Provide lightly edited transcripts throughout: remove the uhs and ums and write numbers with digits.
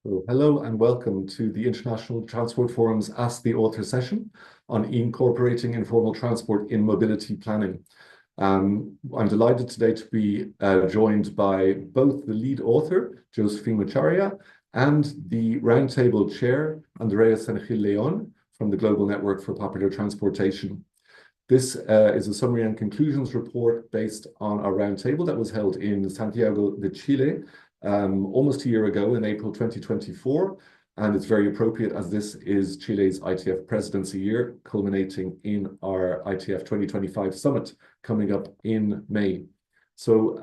So, hello and welcome to the International Transport Forum's Ask the Author session on incorporating informal transport in mobility planning. I'm delighted today to be joined by both the lead author, Josephine Macharia, and the roundtable chair, Andrea Senechil-Leon, from the Global Network for Popular Transportation. This is a summary and conclusions report based on our roundtable that was held in Santiago de Chile almost a year ago in April 2024, and it's very appropriate as this is Chile's ITF presidency year, culminating in our ITF 2025 summit coming up in May. So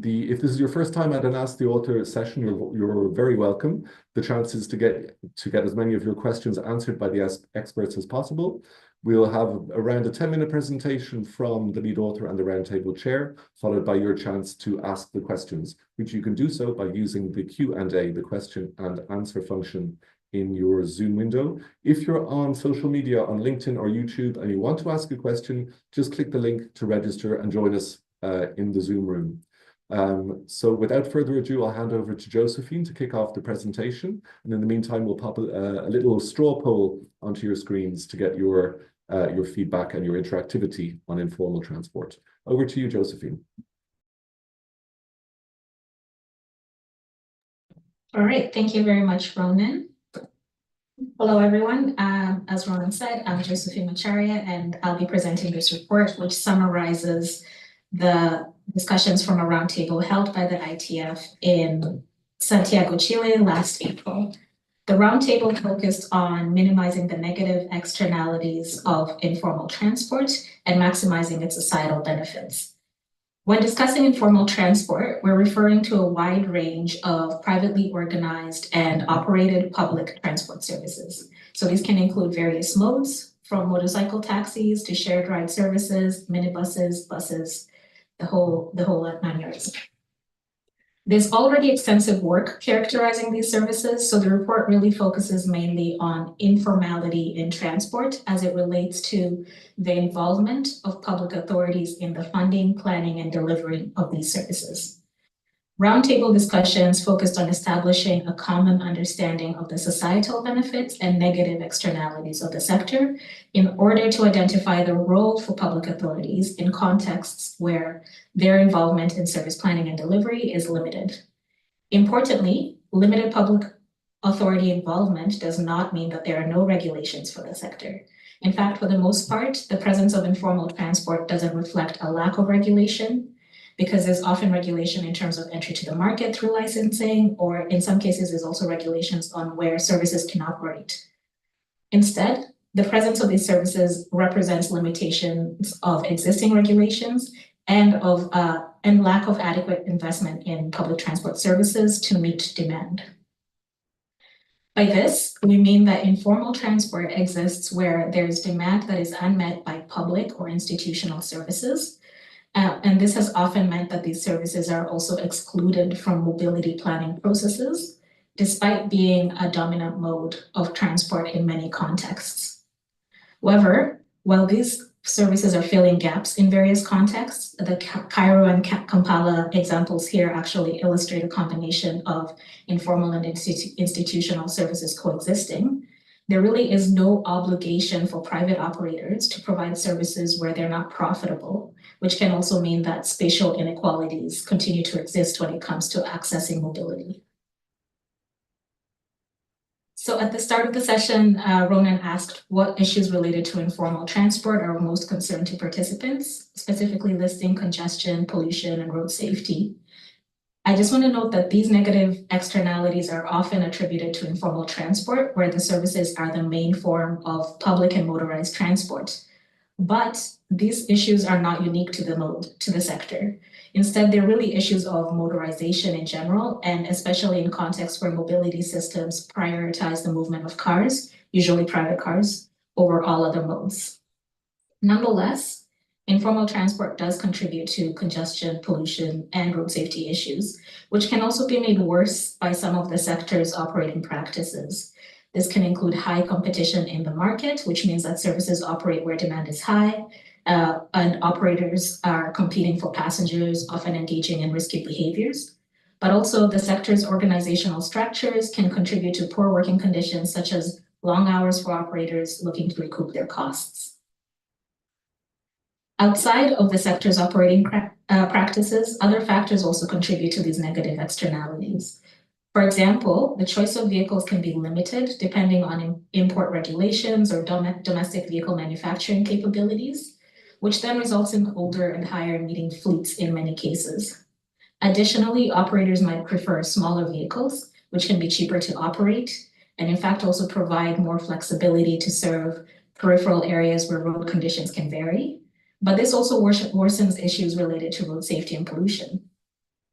if this is your first time at an Ask the Author session, you're very welcome. The chance is to get as many of your questions answered by the experts as possible. We'll have around a 10-minute presentation from the lead author and the roundtable chair, followed by your chance to ask the questions, which you can do so by using the Q&A, the question and answer function in your Zoom window. If you're on social media, on LinkedIn or YouTube, and you want to ask a question, just click the link to register and join us in the Zoom room. So without further ado, I'll hand over to Josephine to kick off the presentation. And in the meantime, we'll pop a little straw poll onto your screens to get your feedback and your interactivity on informal transport. Over to you, Josephine. All right, thank you very much, Ronan. Hello, everyone. As Ronan said, I'm Josephine Macharia, and I'll be presenting this report, which summarizes the discussions from a roundtable held by the ITF in Santiago, Chile last April. The roundtable focused on minimizing the negative externalities of informal transport and maximizing its societal benefits. When discussing informal transport, we're referring to a wide range of privately organized and operated public transport services. So these can include various modes, from motorcycle taxis to shared ride services, minibuses, buses, the whole 9 yards. There's already extensive work characterizing these services, so the report really focuses mainly on informality in transport as it relates to the involvement of public authorities in the funding, planning, and delivery of these services. Roundtable discussions focused on establishing a common understanding of the societal benefits and negative externalities of the sector in order to identify the role for public authorities in contexts where their involvement in service planning and delivery is limited. Importantly, limited public authority involvement does not mean that there are no regulations for the sector. In fact, for the most part, the presence of informal transport doesn't reflect a lack of regulation, because there's often regulation in terms of entry to the market through licensing, or in some cases, there's also regulations on where services can operate. Instead, the presence of these services represents limitations of existing regulations and lack of adequate investment in public transport services to meet demand. By this, we mean that informal transport exists where there's demand that is unmet by public or institutional services. And this has often meant that these services are also excluded from mobility planning processes, despite being a dominant mode of transport in many contexts. However, while these services are filling gaps in various contexts, the Cairo and Kampala examples here actually illustrate a combination of informal and institutional services coexisting. There really is no obligation for private operators to provide services where they're not profitable, which can also mean that spatial inequalities continue to exist when it comes to accessing mobility. So at the start of the session, Ronan asked what issues related to informal transport are most concern to participants, specifically listing congestion, pollution, and road safety. I just want to note that these negative externalities are often attributed to informal transport, where the services are the main form of public and motorized transport. But these issues are not unique to the sector. Instead, they're really issues of motorization in general, and especially in contexts where mobility systems prioritize the movement of cars, usually private cars, over all other modes. Nonetheless, informal transport does contribute to congestion, pollution, and road safety issues, which can also be made worse by some of the sector's operating practices. This can include high competition in the market, which means that services operate where demand is high, and operators are competing for passengers, often engaging in risky behaviors. but also the sector's organizational structures can contribute to poor working conditions, such as long hours for operators looking to recoup their costs. Outside of the sector's operating practices, other factors also contribute to these negative externalities. For example, the choice of vehicles can be limited depending on import regulations or domestic vehicle manufacturing capabilities, which then results in older and higher emitting fleets in many cases. Additionally, operators might prefer smaller vehicles, which can be cheaper to operate, and in fact also provide more flexibility to serve peripheral areas where road conditions can vary. But this also worsens issues related to road safety and pollution.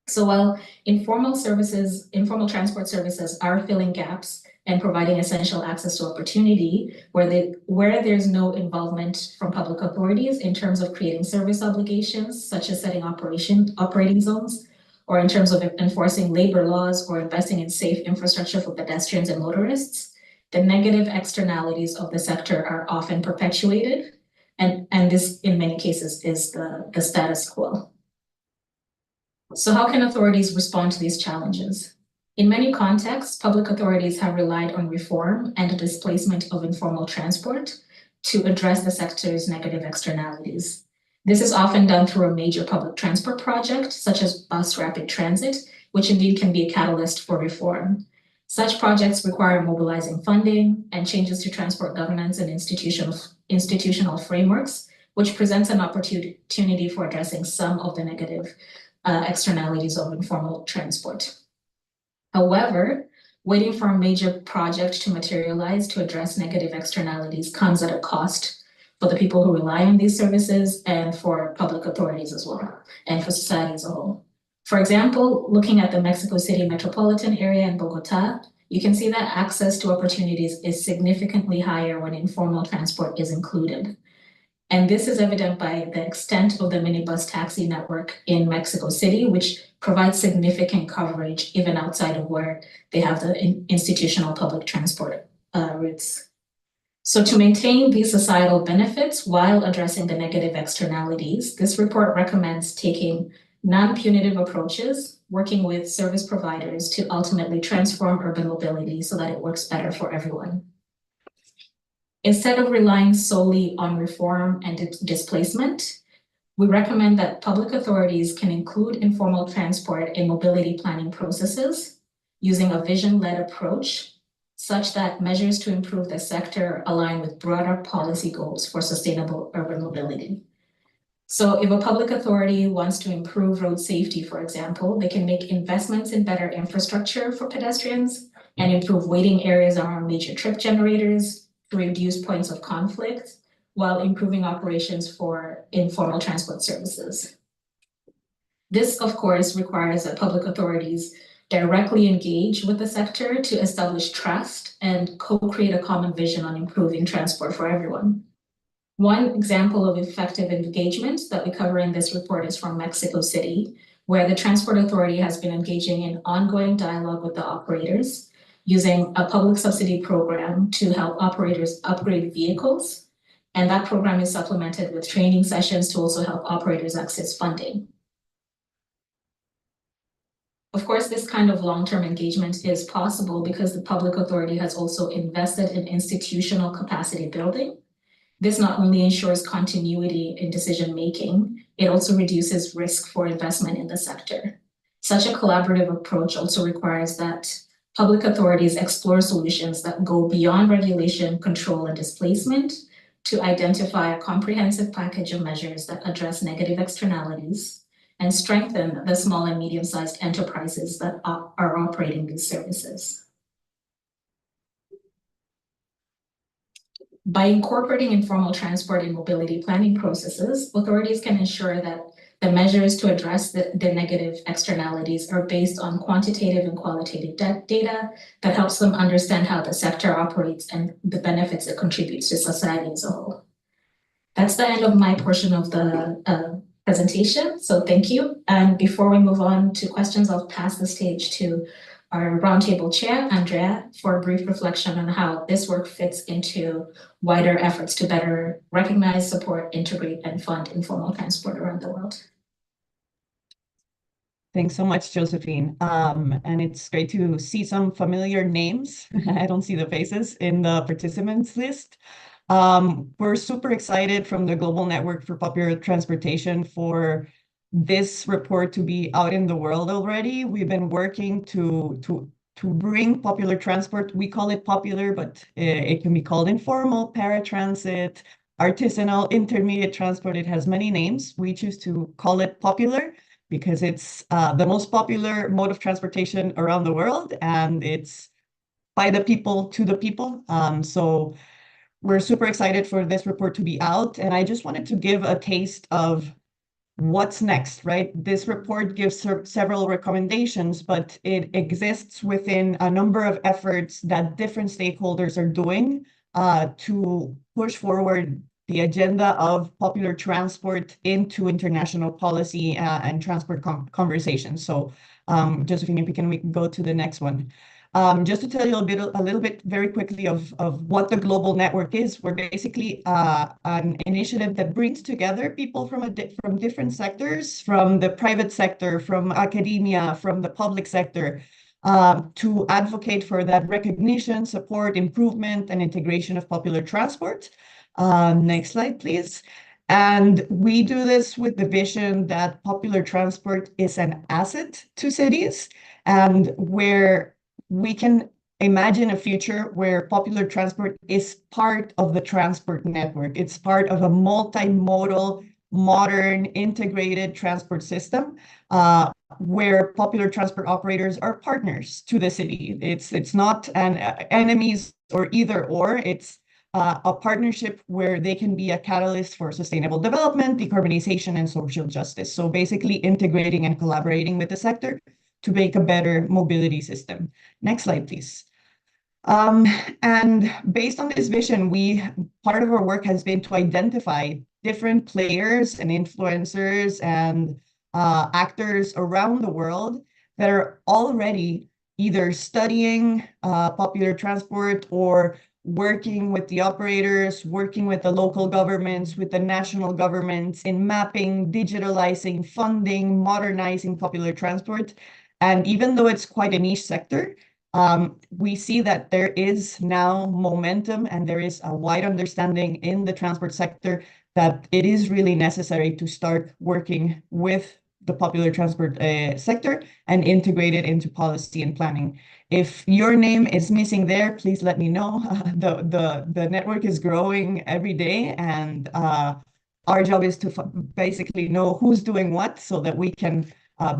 So while informal transport services are filling gaps and providing essential access to opportunity where there's no involvement from public authorities in terms of creating service obligations, such as setting operating zones, or in terms of enforcing labor laws or investing in safe infrastructure for pedestrians and motorists, the negative externalities of the sector are often perpetuated. And this, in many cases, is the status quo. So how can authorities respond to these challenges? In many contexts, public authorities have relied on reform and displacement of informal transport to address the sector's negative externalities. This is often done through a major public transport project, such as bus rapid transit, which indeed can be a catalyst for reform. Such projects require mobilizing funding and changes to transport governance and institutional frameworks, which presents an opportunity for addressing some of the negative externalities of informal transport. However, waiting for a major project to materialize to address negative externalities comes at a cost for the people who rely on these services and for public authorities as well, and for society as a whole. For example, looking at the Mexico City metropolitan area in Bogota, you can see that access to opportunities is significantly higher when informal transport is included. And this is evident by the extent of the minibus taxi network in Mexico City, which provides significant coverage even outside of where they have the institutional public transport routes. So to maintain these societal benefits while addressing the negative externalities, this report recommends taking non-punitive approaches, working with service providers to ultimately transform urban mobility so that it works better for everyone. Instead of relying solely on reform and displacement, we recommend that public authorities can include informal transport in mobility planning processes using a vision-led approach such that measures to improve the sector align with broader policy goals for sustainable urban mobility. So if a public authority wants to improve road safety, for example, they can make investments in better infrastructure for pedestrians and improve waiting areas around major trip generators to reduce points of conflict while improving operations for informal transport services. This, of course, requires that public authorities directly engage with the sector to establish trust and co-create a common vision on improving transport for everyone. One example of effective engagement that we cover in this report is from Mexico City, where the Transport Authority has been engaging in ongoing dialogue with the operators using a public subsidy program to help operators upgrade vehicles. And that program is supplemented with training sessions to also help operators access funding. Of course, this kind of long-term engagement is possible because the public authority has also invested in institutional capacity building. This not only ensures continuity in decision-making, it also reduces risk for investment in the sector. Such a collaborative approach also requires that public authorities explore solutions that go beyond regulation, control, and displacement to identify a comprehensive package of measures that address negative externalities and strengthen the small and medium-sized enterprises that are operating these services. By incorporating informal transport in mobility planning processes, authorities can ensure that the measures to address the negative externalities are based on quantitative and qualitative data that helps them understand how the sector operates and the benefits it contributes to society as a whole. That's the end of my portion of the presentation, so thank you. And before we move on to questions, I'll pass the stage to our roundtable chair, Andrea, for a brief reflection on how this work fits into wider efforts to better recognize, support, integrate, and fund informal transport around the world. Thanks so much, Josephine. And it's great to see some familiar names. I don't see the faces in the participants list. We're super excited from the Global Network for Popular Transportation for this report to be out in the world already. We've been working to bring popular transport. We call it popular, but it can be called informal, paratransit, artisanal, intermediate transport. It has many names. We choose to call it popular because it's the most popular mode of transportation around the world, and it's by the people to the people. So we're super excited for this report to be out, and I just wanted to give a taste of what's next, right? This report gives several recommendations, but it exists within a number of efforts that different stakeholders are doing to push forward the agenda of popular transport into international policy and transport conversations. So, Josephine, if we can go to the next one. Just to tell you a little bit very quickly of what the global network is, we're basically an initiative that brings together people from different sectors, from the private sector, from academia, from the public sector, to advocate for that recognition, support, improvement, and integration of popular transport. Next slide, please. And we do this with the vision that popular transport is an asset to cities, and where we can imagine a future where popular transport is part of the transport network. It's part of a multimodal, modern, integrated transport system where popular transport operators are partners to the city. It's not an enemies or either or. It's a partnership where they can be a catalyst for sustainable development, decarbonization, and social justice. So basically integrating and collaborating with the sector to make a better mobility system. Next slide, please. And based on this vision, part of our work has been to identify different players and influencers and actors around the world that are already either studying popular transport or working with the operators, working with the local governments, with the national governments in mapping, digitalizing, funding, modernizing popular transport. And even though it's quite a niche sector, we see that there is now momentum and there is a wide understanding in the transport sector that it is really necessary to start working with the popular transport sector and integrate it into policy and planning. If your name is missing there, please let me know. The network is growing every day, and our job is to basically know who's doing what so that we can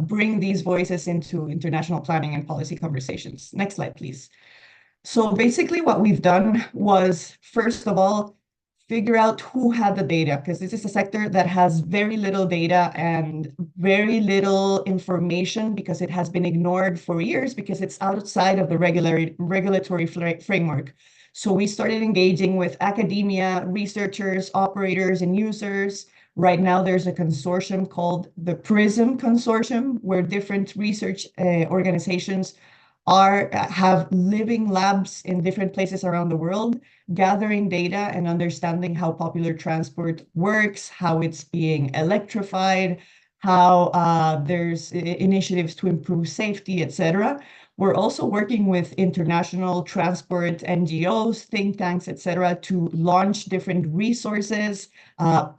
bring these voices into international planning and policy conversations. Next slide, please. So basically what we've done was, first of all, figure out who had the data, because this is a sector that has very little data and very little information because it has been ignored for years because it's outside of the regulatory framework. So we started engaging with academia, researchers, operators, and users. Right now, there's a consortium called the PRISM Consortium, where different research organizations have living labs in different places around the world, gathering data and understanding how popular transport works, how it's being electrified, how there's initiatives to improve safety, etc. We're also working with international transport NGOs, think tanks, etc., to launch different resources,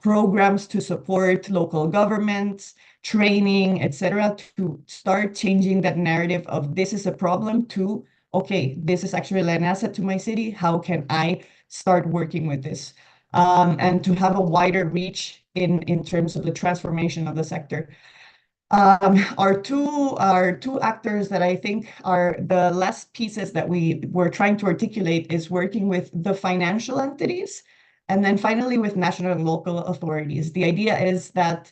programs to support local governments, training, etc., to start changing that narrative of this is a problem to, okay, this is actually an asset to my city. How can I start working with this? And to have a wider reach in terms of the transformation of the sector. Our two actors that I think are the last pieces that we were trying to articulate is working with the financial entities, and then finally with national and local authorities. The idea is that,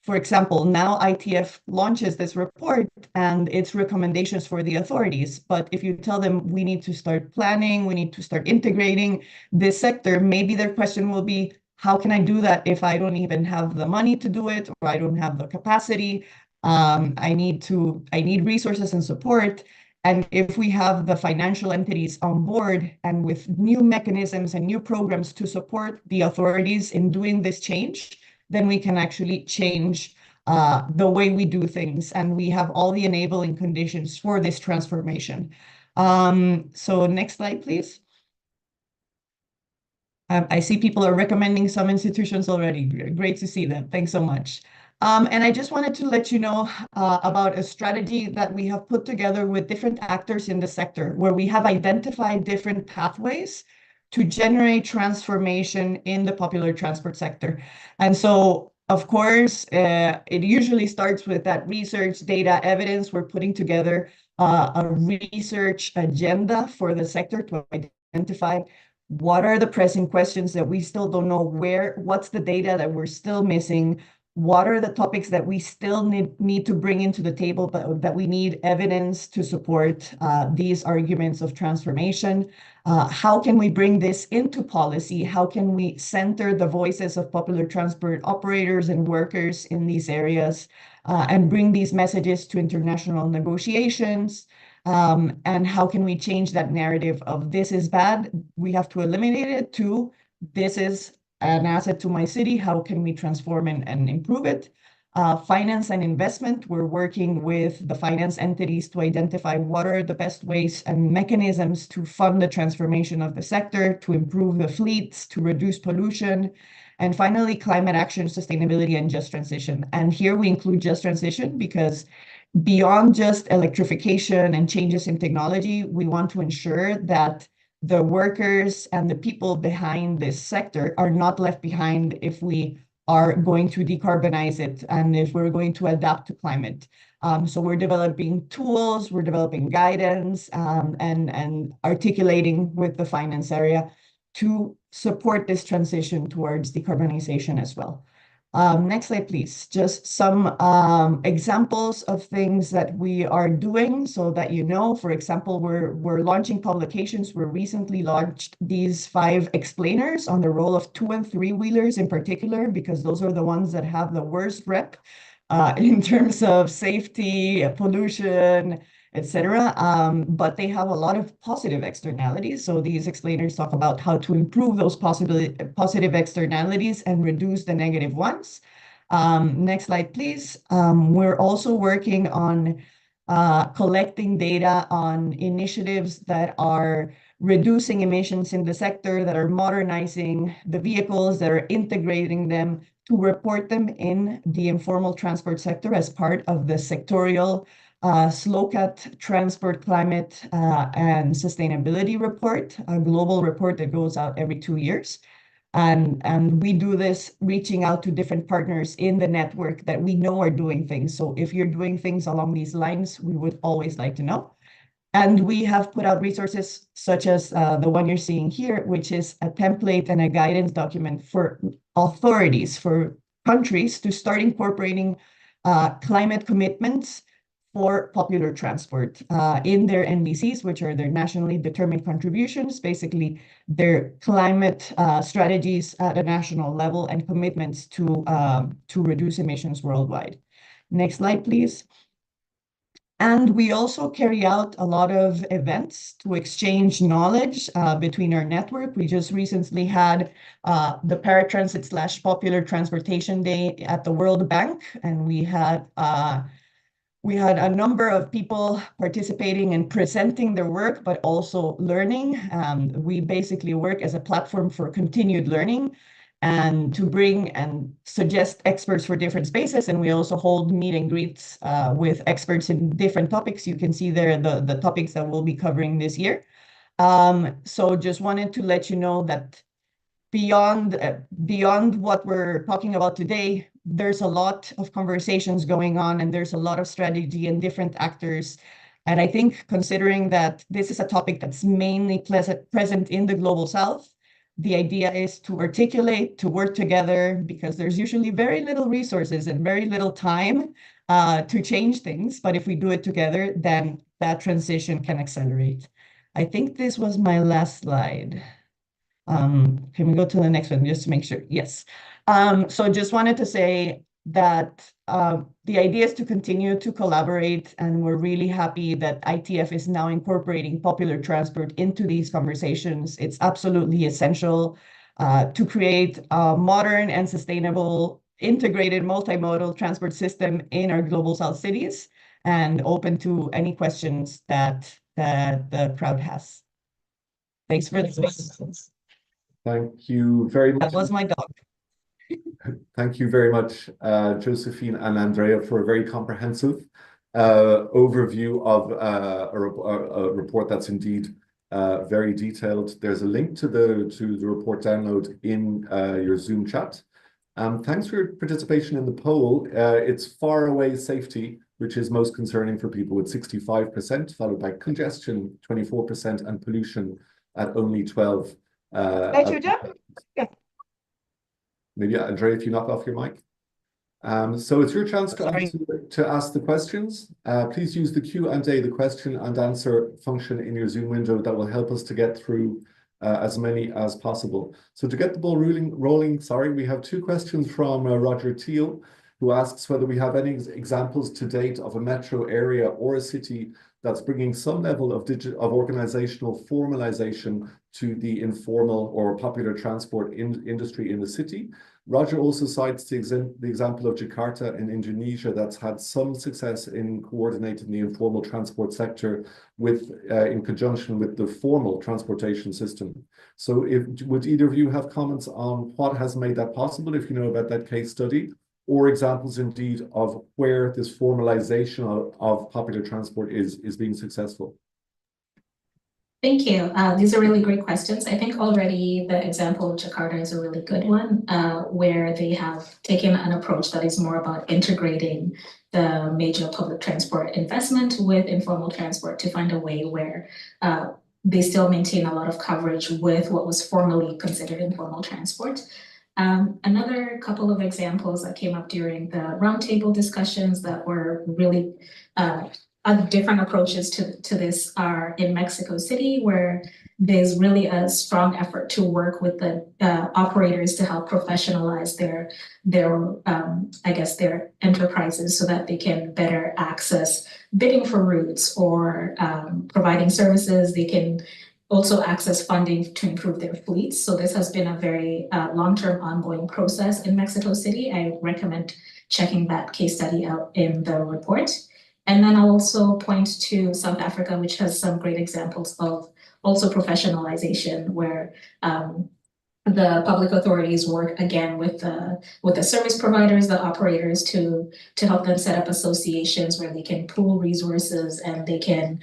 for example, now ITF launches this report and its recommendations for the authorities. But if you tell them we need to start planning, we need to start integrating this sector, maybe their question will be, how can I do that if I don't even have the money to do it, or I don't have the capacity? I need resources and support. And if we have the financial entities on board and with new mechanisms and new programs to support the authorities in doing this change, then we can actually change the way we do things, and we have all the enabling conditions for this transformation. So next slide, please. I see people are recommending some institutions already. Great to see them. Thanks so much. And I just wanted to let you know about a strategy that we have put together with different actors in the sector, where we have identified different pathways to generate transformation in the popular transport sector. And so, of course, it usually starts with that research, data, evidence. We're putting together a research agenda for the sector to identify what are the pressing questions that we still don't know what's the data that we're still missing, what are the topics that we still need to bring into the table, but that we need evidence to support these arguments of transformation. How can we bring this into policy? How can we center the voices of popular transport operators and workers in these areas and bring these messages to international negotiations? And how can we change that narrative of this is bad, we have to eliminate it, to this is an asset to my city, how can we transform and improve it? Finance and investment, we're working with the finance entities to identify what are the best ways and mechanisms to fund the transformation of the sector, to improve the fleets, to reduce pollution. And finally, climate action, sustainability, and just transition. And here we include just transition because beyond just electrification and changes in technology, we want to ensure that the workers and the people behind this sector are not left behind if we are going to decarbonize it and if we're going to adapt to climate. So we're developing tools, we're developing guidance, and articulating with the finance area to support this transition towards decarbonization as well. Next slide, please. Just some examples of things that we are doing so that you know. For example, we're launching publications. We recently launched these 5 explainers on the role of 2- and 3-wheelers in particular, because those are the ones that have the worst rep in terms of safety, pollution, etc. But they have a lot of positive externalities. So these explainers talk about how to improve those positive externalities and reduce the negative ones. Next slide, please. We're also working on collecting data on initiatives that are reducing emissions in the sector, that are modernizing the vehicles, that are integrating them, to report them in the informal transport sector as part of the sectorial SLOCAT Transport Climate and Sustainability Report, a global report that goes out every 2 years. And we do this reaching out to different partners in the network that we know are doing things. So if you're doing things along these lines, we would always like to know. And we have put out resources such as the one you're seeing here, which is a template and a guidance document for authorities, for countries to start incorporating climate commitments for popular transport in their NDCs, which are their nationally determined contributions, basically their climate strategies at a national level and commitments to reduce emissions worldwide. Next slide, please. And we also carry out a lot of events to exchange knowledge between our network. We just recently had the Paratransit/Popular Transportation Day at the World Bank, and we had a number of people participating and presenting their work, but also learning. We basically work as a platform for continued learning and to bring and suggest experts for different spaces. And we also hold meet and greets with experts in different topics. You can see there the topics that we'll be covering this year. So just wanted to let you know that beyond what we're talking about today, there's a lot of conversations going on, and there's a lot of strategy and different actors. And I think, considering that this is a topic that's mainly present in the Global South, the idea is to articulate, to work together, because there's usually very little resources and very little time to change things. But if we do it together, then that transition can accelerate. I think this was my last slide. Can we go to the next one just to make sure? Yes. So just wanted to say that the idea is to continue to collaborate, and we're really happy that ITF is now incorporating popular transport into these conversations. It's absolutely essential to create a modern and sustainable integrated multimodal transport system in our global south cities, and open to any questions that the crowd has. Thanks for the space. Thank you very much. That was my dog. Thank you very much, Josephine and Andrea, for a very comprehensive overview of a report that's indeed very detailed. There's a link to the report download in your Zoom chat. Thanks for your participation in the poll. It's far away safety, which is most concerning for people, with 65%, followed by congestion, 24%, and pollution at only 12%. Yeah. Maybe, Andrea, if you knock off your mic. So it's your chance to ask the questions. Please use the Q&A, the question and answer function in your Zoom window. That will help us to get through as many as possible. So to get the ball rolling, we have two questions from Roger Teal, who asks whether we have any examples to date of a metro area or a city that's bringing some level of organizational formalization to the informal or popular transport industry in the city. Roger also cites the example of Jakarta in Indonesia that's had some success in coordinating the informal transport sector with, in conjunction with the formal transportation system. So would either of you have comments on what has made that possible, if you know about that case study, or examples indeed of where this formalization of popular transport is being successful? Thank you. These are really great questions. I think already the example of Jakarta is a really good one, where they have taken an approach that is more about integrating the major public transport investment with informal transport to find a way where they still maintain a lot of coverage with what was formerly considered informal transport. Another couple of examples that came up during the roundtable discussions that were really different approaches to this are in Mexico City, where there's really a strong effort to work with the operators to help professionalize their enterprises so that they can better access bidding for routes or providing services. They can also access funding to improve their fleets. So this has been a very long-term ongoing process in Mexico City. I recommend checking that case study out in the report. And then I'll also point to South Africa, which has some great examples of also professionalization, where the public authorities work again with the service providers, the operators, to help them set up associations where they can pool resources and they can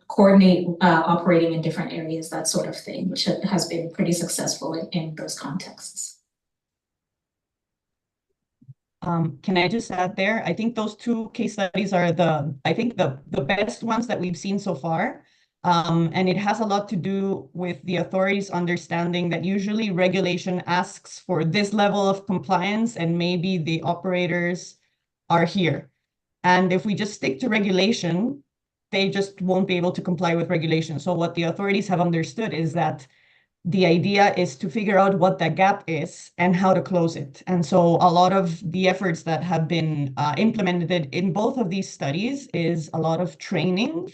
coordinate operating in different areas, that sort of thing, which has been pretty successful in those contexts. Can I just add there? I think those two case studies are the best ones that we've seen so far. And it has a lot to do with the authorities understanding that usually regulation asks for this level of compliance, and maybe the operators are here. And if we just stick to regulation, they just won't be able to comply with regulation. So what the authorities have understood is that the idea is to figure out what that gap is and how to close it. And so a lot of the efforts that have been implemented in both of these studies is a lot of training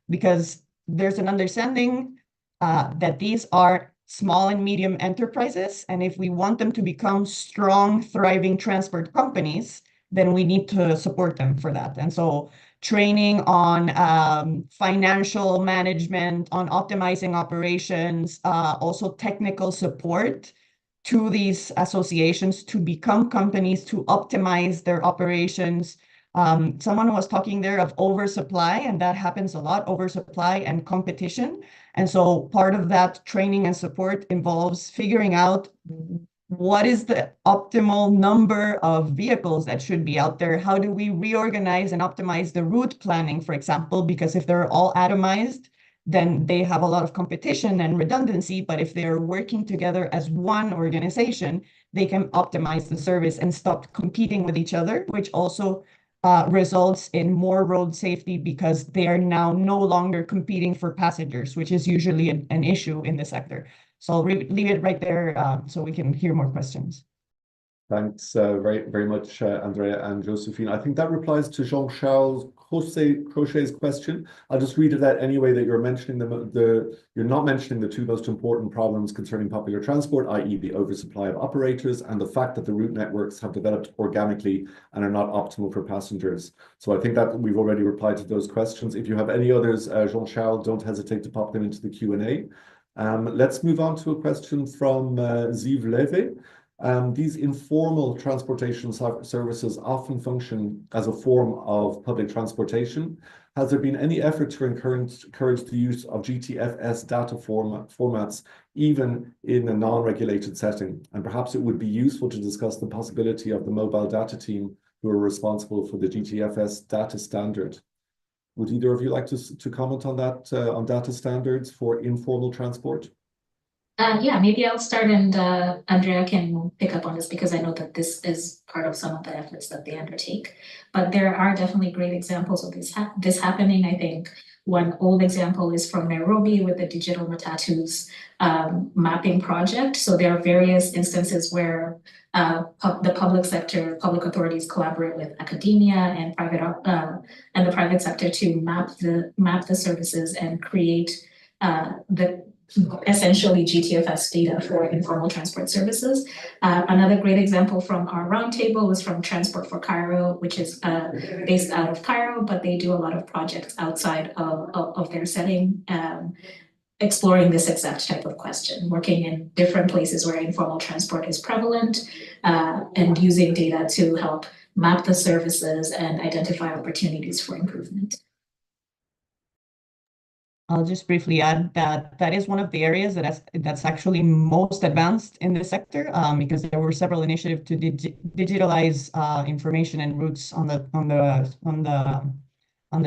because there's an understanding that these are small and medium enterprises. And if we want them to become strong, thriving transport companies, then we need to support them for that. And so training on financial management, on optimizing operations, also technical support to these associations to become companies, to optimize their operations. Someone was talking there of oversupply, and that happens a lot, oversupply and competition. And so part of that training and support involves figuring out what is the optimal number of vehicles that should be out there? How do we reorganize and optimize the route planning, for example? Because if they're all atomized, then they have a lot of competition and redundancy. But if they're working together as one organization, they can optimize the service and stop competing with each other, which also results in more road safety because they are now no longer competing for passengers, which is usually an issue in the sector. So I'll leave it right there so we can hear more questions. Thanks very much, Andrea and Josephine. I think that replies to Jean-Charles Crochet's question. I'll just read it out anyway, that you're mentioning you're not mentioning the two most important problems concerning popular transport, i.e. the oversupply of operators and the fact that the route networks have developed organically and are not optimal for passengers. So I think that we've already replied to those questions. If you have any others, Jean-Charles, don't hesitate to pop them into the Q&A. Let's move on to a question from Ziv Leve. These informal transportation services often function as a form of public transportation. Has there been any effort to encourage the use of GTFS data formats, even in a non-regulated setting? And perhaps it would be useful to discuss the possibility of the mobile data team who are responsible for the GTFS data standard. Would either of you like to comment on that, on data standards for informal transport? Yeah, maybe I'll start, and Andrea can pick up on this, because I know that this is part of some of the efforts that they undertake. But there are definitely great examples of this happening. I think one old example is from Nairobi with the digital matatus mapping project. So there are various instances where the public sector, public authorities collaborate with academia and the private sector to map the services and create essentially GTFS data for informal transport services. Another great example from our roundtable was from Transport for Cairo, which is based out of Cairo, but they do a lot of projects outside of their setting, exploring this exact type of question, working in different places where informal transport is prevalent, and using data to help map the services and identify opportunities for improvement. I'll just briefly add that is one of the areas that's actually most advanced in the sector, because there were several initiatives to digitalize information and routes on the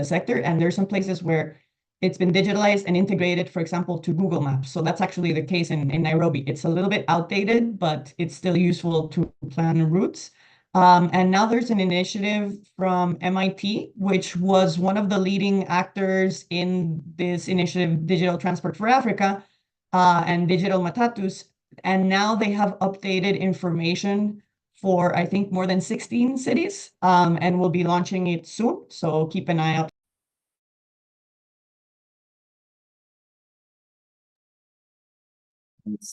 sector, and there's some places where it's been digitalized and integrated, for example, to Google Maps. So that's actually the case in Nairobi. It's a little bit outdated, but it's still useful to plan routes. And now there's an initiative from MIT, which was one of the leading actors in this initiative, Digital Transport for Africa, and Digital Matatus. And now they have updated information for, I think, more than 16 cities, and we'll be launching it soon. So keep an eye out.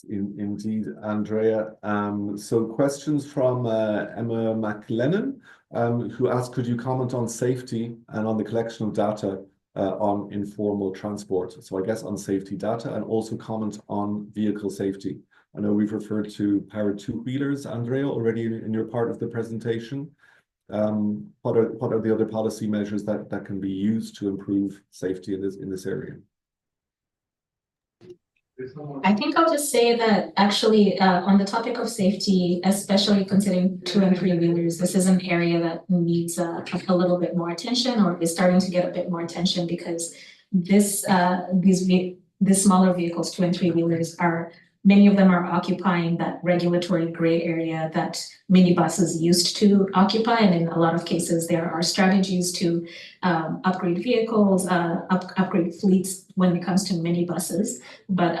Indeed, Andrea. So questions from Emma McLennan, who asked, could you comment on safety and on the collection of data on informal transport? So I guess on safety data, and also comment on vehicle safety. I know we've referred to powered two-wheelers, Andrea, already in your part of the presentation. What are the other policy measures that can be used to improve safety in this area? I think I'll just say that actually on the topic of safety, especially considering two and three wheelers, this is an area that needs a little bit more attention, or is starting to get a bit more attention, because these smaller vehicles, two and three wheelers, many of them are occupying that regulatory gray area that minibuses used to occupy. And in a lot of cases, there are strategies to upgrade vehicles, upgrade fleets when it comes to minibuses. But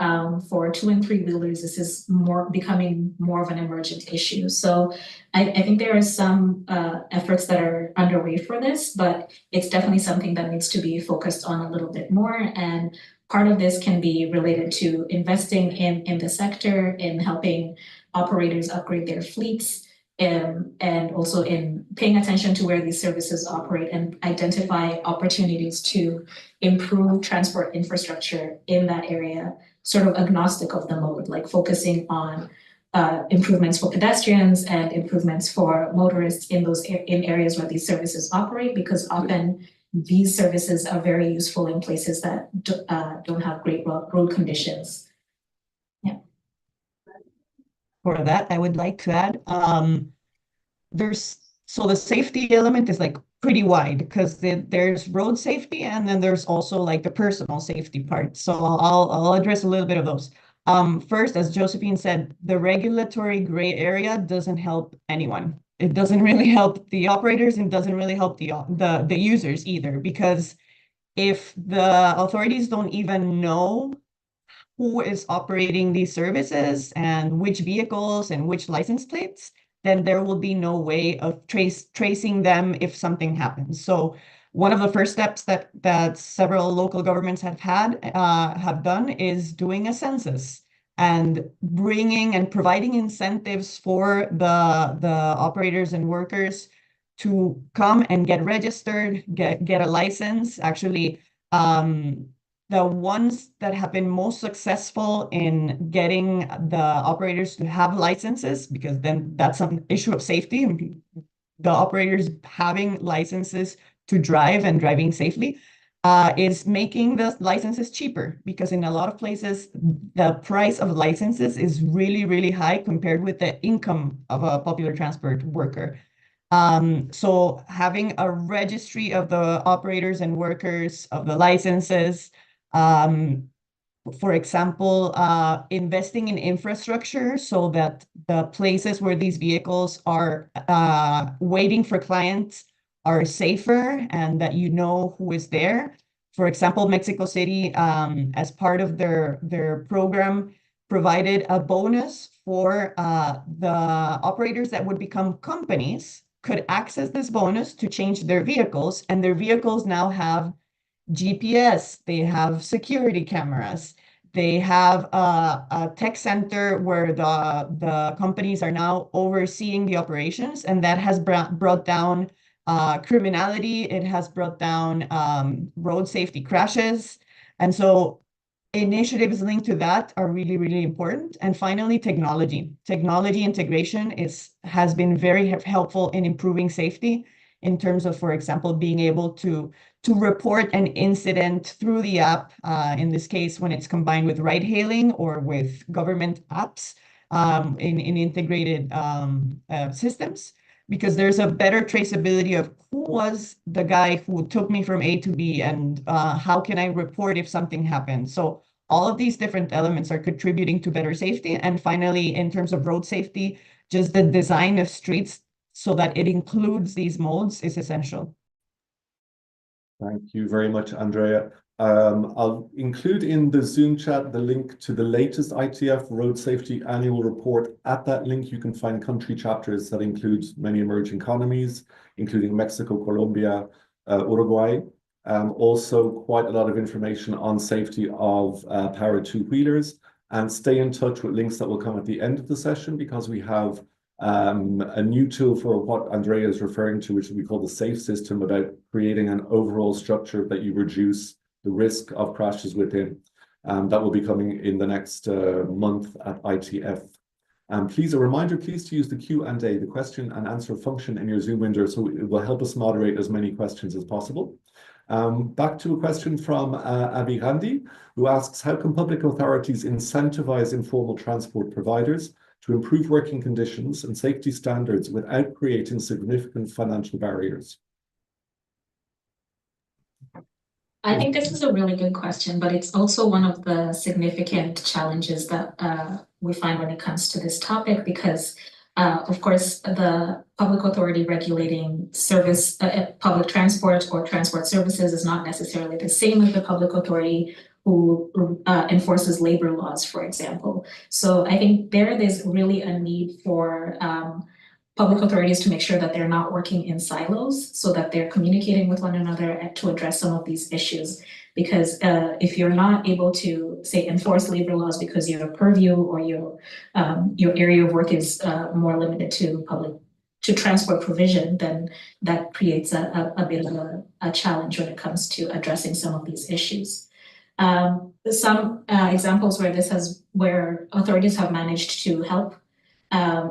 for two and three wheelers, this is becoming more of an emergent issue. So I think there are some efforts that are underway for this, but it's definitely something that needs to be focused on a little bit more. And part of this can be related to investing in the sector, in helping operators upgrade their fleets, and also in paying attention to where these services operate and identify opportunities to improve transport infrastructure in that area, sort of agnostic of the mode, like focusing on improvements for pedestrians and improvements for motorists in areas where these services operate, because often these services are very useful in places that don't have great road conditions. Yeah. For that, I would like to add, so the safety element is like pretty wide, because there's road safety, and then there's also like the personal safety part. So I'll address a little bit of those. First, as Josephine said, the regulatory gray area doesn't help anyone. It doesn't really help the operators, and doesn't really help the users either, because if the authorities don't even know who is operating these services and which vehicles and which license plates, then there will be no way of tracing them if something happens. So one of the first steps that several local governments have done is doing a census and bringing and providing incentives for the operators and workers to come and get registered, get a license. Actually, the ones that have been most successful in getting the operators to have licenses, because then that's an issue of safety, the operators having licenses to drive and driving safely, is making the licenses cheaper, because in a lot of places, the price of licenses is really, really high compared with the income of a popular transport worker. So having a registry of the operators and workers of the licenses, for example, investing in infrastructure so that the places where these vehicles are waiting for clients are safer and that you know who is there. For example, Mexico City, as part of their program, provided a bonus for the operators that would become companies could access this bonus to change their vehicles, and their vehicles now have GPS, they have security cameras, they have a tech center where the companies are now overseeing the operations, and that has brought down criminality, it has brought down road safety crashes. And so initiatives linked to that are really, really important. And finally, technology. Technology integration has been very helpful in improving safety in terms of, for example, being able to report an incident through the app, in this case, when it's combined with ride hailing or with government apps in integrated systems, because there's a better traceability of who was the guy who took me from A to B, and how can I report if something happened. So all of these different elements are contributing to better safety. And finally, in terms of road safety, just the design of streets so that it includes these modes is essential. Thank you very much, Andrea. I'll include in the Zoom chat the link to the latest ITF Road Safety Annual Report. At that link, you can find country chapters that include many emerging economies, including Mexico, Colombia, Uruguay. Also, quite a lot of information on safety of powered two-wheelers. And stay in touch with links that will come at the end of the session, because we have a new tool for what Andrea is referring to, which we call the SAFE system, about creating an overall structure that you reduce the risk of crashes within. That will be coming in the next month at ITF. Please, a reminder, please to use the Q&A, the question and answer function in your Zoom window, so it will help us moderate as many questions as possible. Back to a question from Abhi Gandhi, who asks, how can public authorities incentivize informal transport providers to improve working conditions and safety standards without creating significant financial barriers? I think this is a really good question, but it's also one of the significant challenges that we find when it comes to this topic, because of course, the public authority regulating service, public transport or transport services is not necessarily the same as the public authority who enforces labor laws, for example. So I think there's really a need for public authorities to make sure that they're not working in silos, so that they're communicating with one another to address some of these issues. Because if you're not able to, say, enforce labor laws because your purview or your area of work is more limited to transport provision, then that creates a bit of a challenge when it comes to addressing some of these issues. Some examples where authorities have managed to help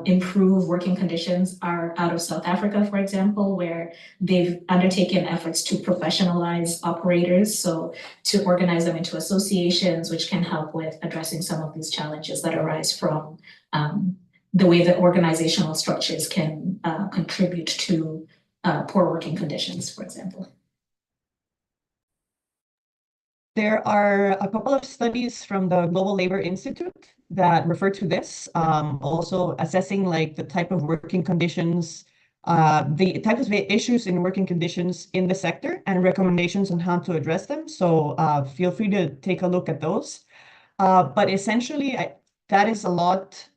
improve working conditions are out of South Africa, for example, where they've undertaken efforts to professionalize operators, so to organize them into associations, which can help with addressing some of these challenges that arise from the way that organizational structures can contribute to poor working conditions, for example. There are a couple of studies from the Global Labor Institute that refer to this, also assessing like the type of working conditions, the types of issues in working conditions in the sector, and recommendations on how to address them. So feel free to take a look at those. But essentially, that is a lot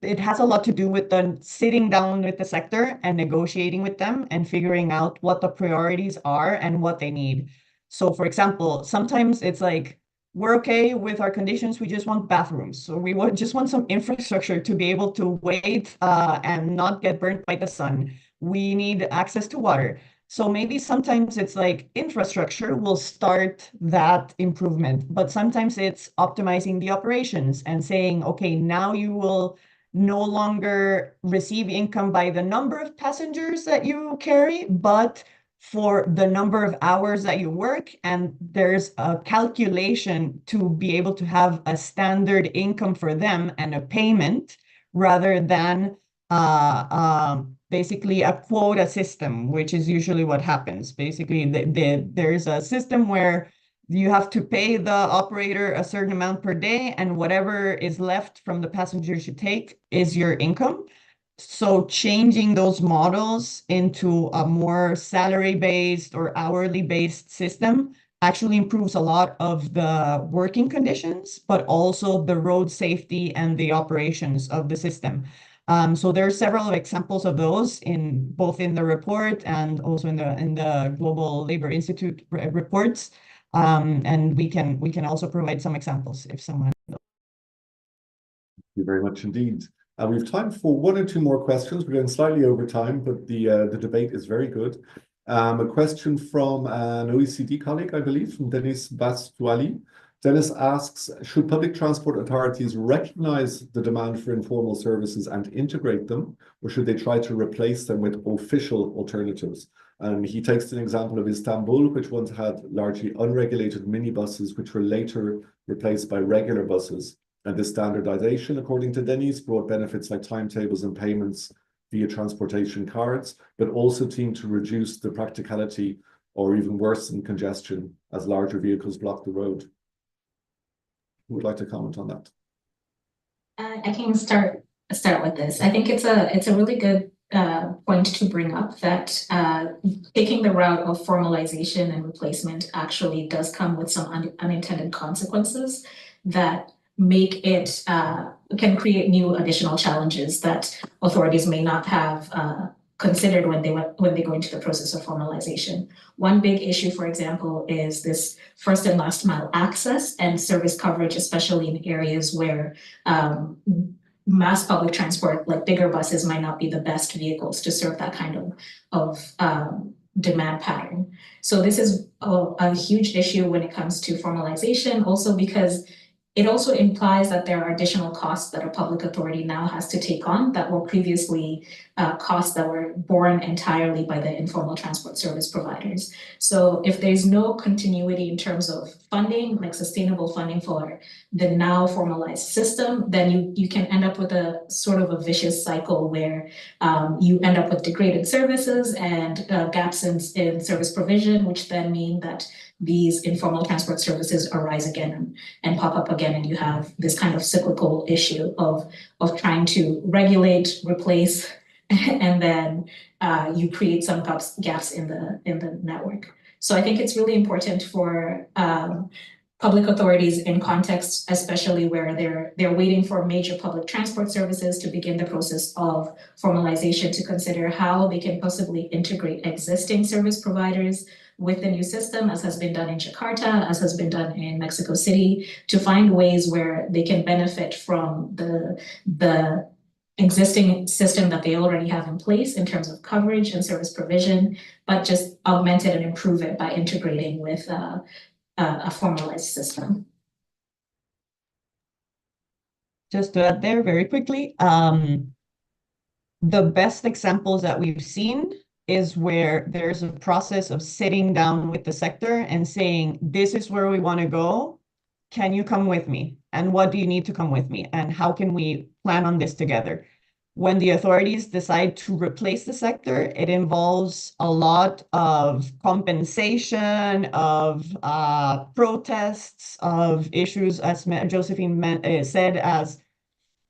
it has a lot to do with the sitting down with the sector and negotiating with them and figuring out what the priorities are and what they need. So for example, sometimes it's like, we're okay with our conditions, we just want bathrooms. So we just want some infrastructure to be able to wait and not get burnt by the sun. We need access to water. So maybe sometimes it's like infrastructure will start that improvement, but sometimes it's optimizing the operations and saying, okay, now you will no longer receive income by the number of passengers that you carry, but for the number of hours that you work. And there's a calculation to be able to have a standard income for them and a payment rather than basically a quota system, which is usually what happens. Basically, there's a system where you have to pay the operator a certain amount per day, and whatever is left from the passengers you take is your income. So changing those models into a more salary-based or hourly-based system actually improves a lot of the working conditions, but also the road safety and the operations of the system. So there are several examples of those in both in the report and also in the Global Labor Institute reports. And we can also provide some examples if someone. Thank you very much indeed. We have time for one or two more questions. We're going slightly over time, but the debate is very good. A question from an OECD colleague, I believe, from Denis Bastuali. Dennis asks, should public transport authorities recognize the demand for informal services and integrate them, or should they try to replace them with official alternatives? And he takes an example of Istanbul, which once had largely unregulated minibuses, which were later replaced by regular buses. And this standardization, according to Denis, brought benefits like timetables and payments via transportation cards, but also seemed to reduce the practicality or even worsen congestion as larger vehicles block the road. Who would like to comment on that? I can start with this. I think it's a really good point to bring up that taking the route of formalization and replacement actually does come with some unintended consequences that make it can create new additional challenges that authorities may not have considered when they go into the process of formalization. One big issue, for example, is this first and last mile access and service coverage, especially in areas where mass public transport, like bigger buses, might not be the best vehicles to serve that kind of demand pattern. So this is a huge issue when it comes to formalization, also because it also implies that there are additional costs that a public authority now has to take on that were previously costs that were borne entirely by the informal transport service providers. So if there's no continuity in terms of funding, like sustainable funding for the now formalized system, then you can end up with a sort of a vicious cycle where you end up with degraded services and gaps in service provision, which then mean that these informal transport services arise again and pop up again, and you have this kind of cyclical issue of trying to regulate, replace, and then you create some gaps in the network. So I think it's really important for public authorities in contexts, especially where they're waiting for major public transport services to begin the process of formalization, to consider how they can possibly integrate existing service providers with the new system, as has been done in Jakarta, as has been done in Mexico City, to find ways where they can benefit from the existing system that they already have in place in terms of coverage and service provision, but just augment it and improve it by integrating with a formalized system. Just to add there very quickly, the best examples that we've seen is where there's a process of sitting down with the sector and saying, this is where we want to go. Can you come with me? And what do you need to come with me? And how can we plan on this together? When the authorities decide to replace the sector, it involves a lot of compensation, of protests, of issues, as Josephine said, as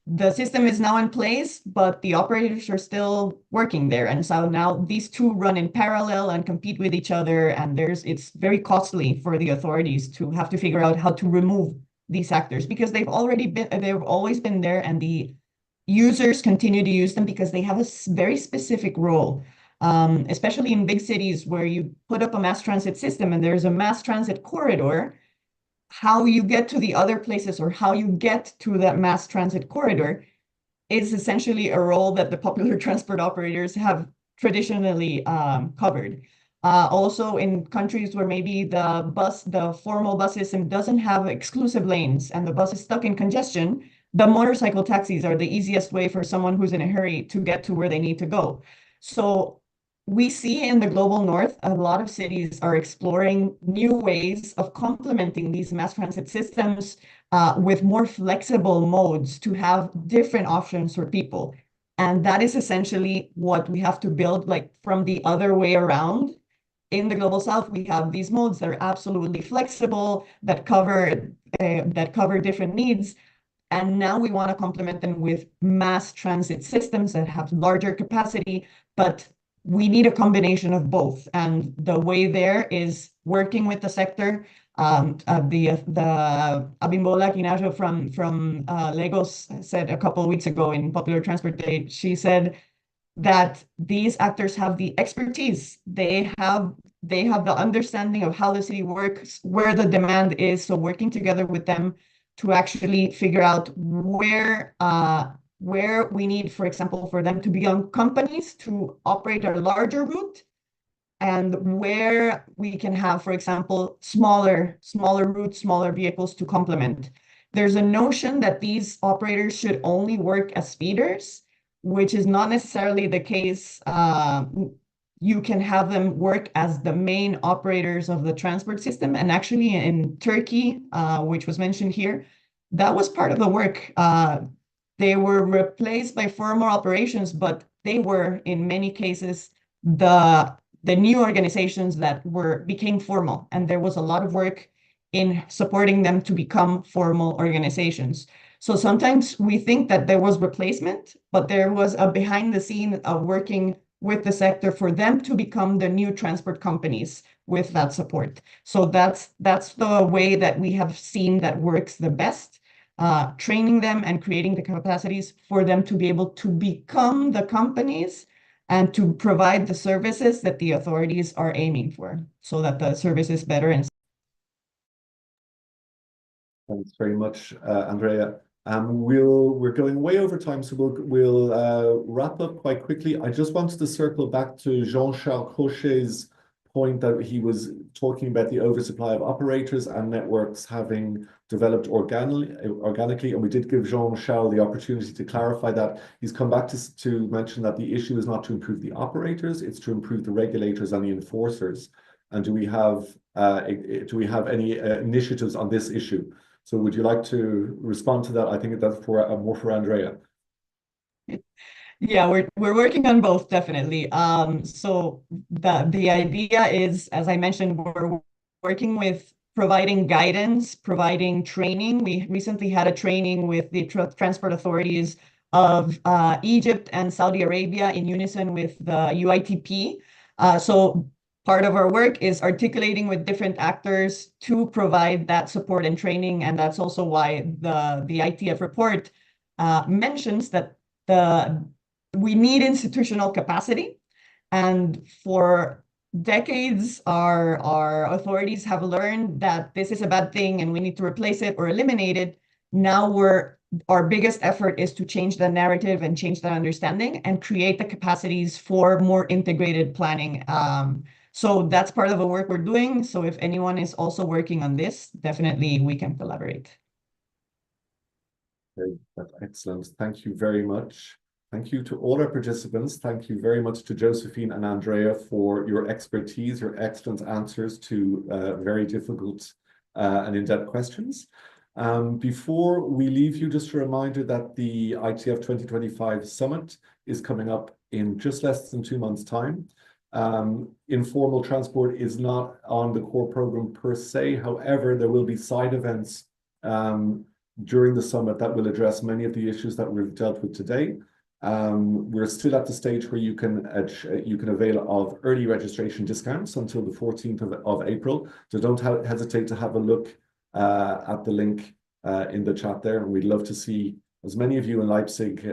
the system is now in place, but the operators are still working there. And so now these two run in parallel and compete with each other. And it's very costly for the authorities to have to figure out how to remove these actors, because they've always been there, and the users continue to use them because they have a very specific role, especially in big cities where you put up a mass transit system and there's a mass transit corridor. How you get to the other places or how you get to that mass transit corridor is essentially a role that the popular transport operators have traditionally covered. Also in countries where maybe the formal bus system doesn't have exclusive lanes and the bus is stuck in congestion, the motorcycle taxis are the easiest way for someone who's in a hurry to get to where they need to go. So we see in the global north, a lot of cities are exploring new ways of complementing these mass transit systems with more flexible modes to have different options for people. And that is essentially what we have to build, like from the other way around. In the global south, we have these modes that are absolutely flexible, that cover different needs. And now we want to complement them with mass transit systems that have larger capacity, but we need a combination of both. And the way there is working with the sector. Abimbola Quinajo from Lagos said a couple of weeks ago in Popular Transport Day, she said that these actors have the expertise. They have the understanding of how the city works, where the demand is. So working together with them to actually figure out where we need, for example, for them to become companies to operate a larger route, and where we can have, for example, smaller routes, smaller vehicles to complement. There's a notion that these operators should only work as feeders, which is not necessarily the case. You can have them work as the main operators of the transport system. And actually in Turkey, which was mentioned here, that was part of the work. They were replaced by formal operations, but they were in many cases the new organizations that became formal. And there was a lot of work in supporting them to become formal organizations. So sometimes we think that there was replacement, but there was a behind the scene of working with the sector for them to become the new transport companies with that support. So that's the way that we have seen that works the best, training them and creating the capacities for them to be able to become the companies and to provide the services that the authorities are aiming for, so that the service is better. And thanks very much, Andrea. We're going way over time, so we'll wrap up quite quickly. I just wanted to circle back to Jean-Charles Cochet's point that he was talking about the oversupply of operators and networks having developed organically, and we did give Jean-Charles the opportunity to clarify that. He's come back to mention that the issue is not to improve the operators, it's to improve the regulators and the enforcers. And do we have any initiatives on this issue? So would you like to respond to that? I think that's more for Andrea. Yeah, we're working on both, definitely. So the idea is, as I mentioned, we're working with providing guidance, providing training. We recently had a training with the transport authorities of Egypt and Saudi Arabia in unison with the UITP. So part of our work is articulating with different actors to provide that support and training. And that's also why the ITF report mentions that we need institutional capacity. And for decades, our authorities have learned that this is a bad thing and we need to replace it or eliminate it. Now our biggest effort is to change the narrative and change that understanding and create the capacities for more integrated planning. So that's part of the work we're doing. So if anyone is also working on this, definitely we can collaborate. Okay, that's excellent. Thank you very much. Thank you to all our participants. Thank you very much to Josephine and Andrea for your expertise, your excellent answers to very difficult and in-depth questions. Before we leave you, just a reminder that the ITF 2025 Summit is coming up in just less than 2 months' time. Informal transport is not on the core program per se. However, there will be side events during the summit that will address many of the issues that we've dealt with today. We're still at the stage where you can avail of early registration discounts until the 14th of April. So don't hesitate to have a look at the link in the chat there, and we'd love to see as many of you in Leipzig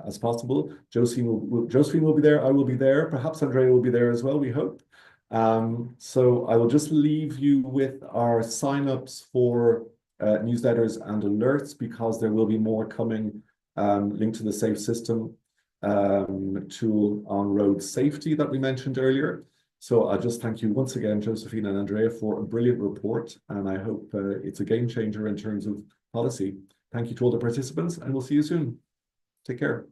as possible. Josephine will be there. I will be there. Perhaps Andrea will be there as well, we hope. So I will just leave you with our sign-ups for newsletters and alerts, because there will be more coming linked to the Safe System tool on road safety that we mentioned earlier. So I just thank you once again, Josephine and Andrea, for a brilliant report, and I hope it's a game changer in terms of policy. Thank you to all the participants, and we'll see you soon. Take care.